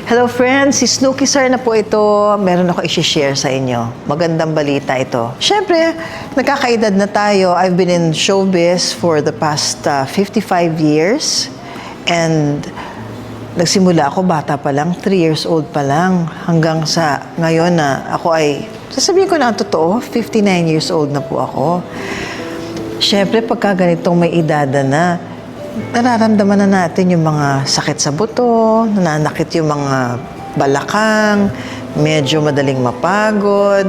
Hello friends, si Snooki Sir na po ito. Meron ako i-share sa inyo. Magandang balita ito. Siyempre, nagkakaedad na tayo. I've been in showbiz for the past 55 years. And nagsimula ako bata pa lang, 3 years old pa lang. Hanggang sa ngayon na ako ay, sasabihin ko na ang totoo, 59 years old na po ako. Siyempre, pagka ganitong may edada na, nararamdaman na natin yung mga sakit sa buto, nananakit yung mga balakang, medyo madaling mapagod,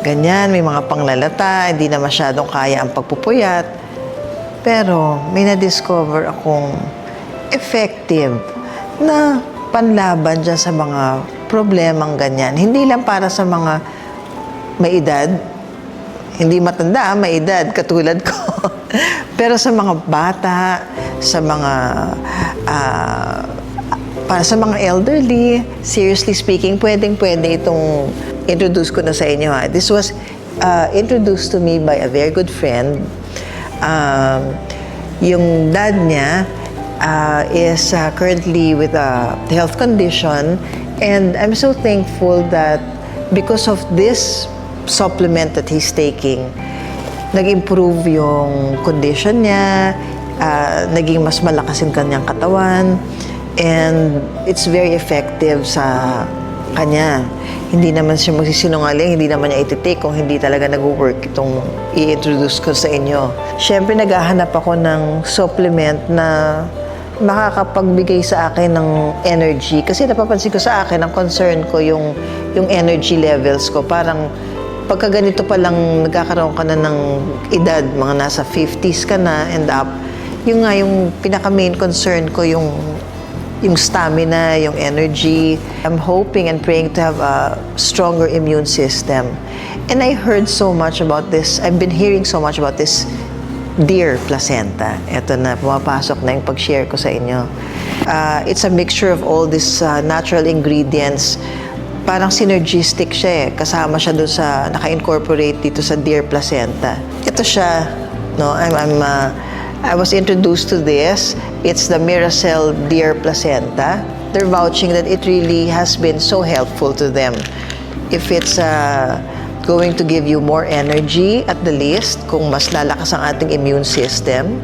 ganyan, may mga panglalata, hindi na masyadong kaya ang pagpupuyat. Pero may na-discover akong effective na panlaban dyan sa mga problemang ganyan. Hindi lang para sa mga may edad, hindi matanda, may edad, katulad ko. Pero sa mga bata, sa mga para sa mga elderly, seriously speaking, pwedeng-pwede itong introduce ko na sa inyo. This was introduced to me by a very good friend. Yung dad niya is currently with a health condition, and I'm so thankful that because of this supplement that he's taking, nag-improve yung condition niya, naging mas malakas yung kanyang katawan, and it's very effective sa kanya. Hindi naman siya magsisinungaling, hindi naman niya ititake kung hindi talaga nag-work itong i-introduce ko sa inyo. Siyempre, naghahanap ako ng supplement na makakapagbigay sa akin ng energy. Kasi napapansin ko sa akin, ang concern ko yung energy levels ko. Parang pagka ganito pa lang nagkakaroon ka na ng edad, mga nasa 50s ka na and up, yung pinaka-main concern ko, yung stamina, yung energy. I'm hoping and praying to have a stronger immune system. And I heard so much about this. I've been hearing so much about this deer placenta. Ito na, pumapasok na yung pag-share ko sa inyo. It's a mixture of all these natural ingredients. Parang synergistic siya eh. Kasama siya doon sa, naka-incorporate dito sa deer placenta. Ito siya, no? I was introduced to this. It's the Miracell Deer Placenta. They're vouching that it really has been so helpful to them. If it's going to give you more energy at the least, kung mas lalakas ang ating immune system.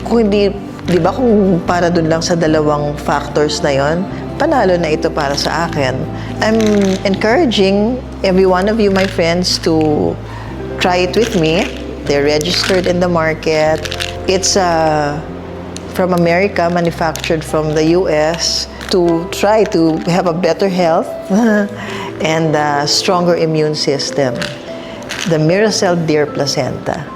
Kung hindi, di ba, kung para dun lang sa dalawang factors na yon, panalo na ito para sa akin. I'm encouraging every one of you, my friends, to try it with me. They're registered in the market. It's from America, manufactured from the US, to try to have a better health and a stronger immune system. The Miracell Deer Placenta.